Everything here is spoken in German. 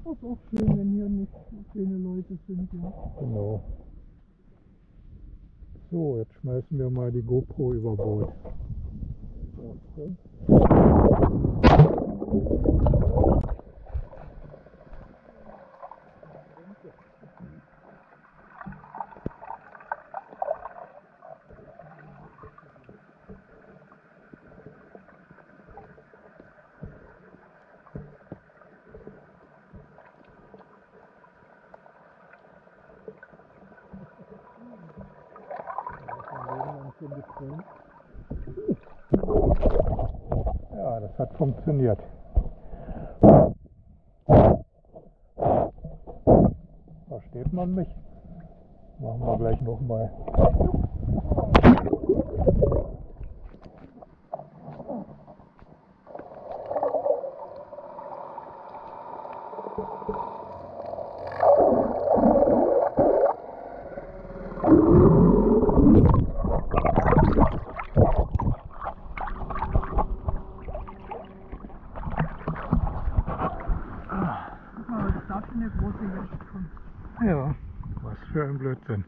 Das ist auch schön, wenn hier nicht viele Leute sind, ja. Genau. So, jetzt schmeißen wir mal die GoPro über Bord. Okay. Ja, das hat funktioniert. Versteht man mich? Machen wir gleich nochmal. Aber das darf schon eine große Yacht kommen. Ja, was für ein Blödsinn.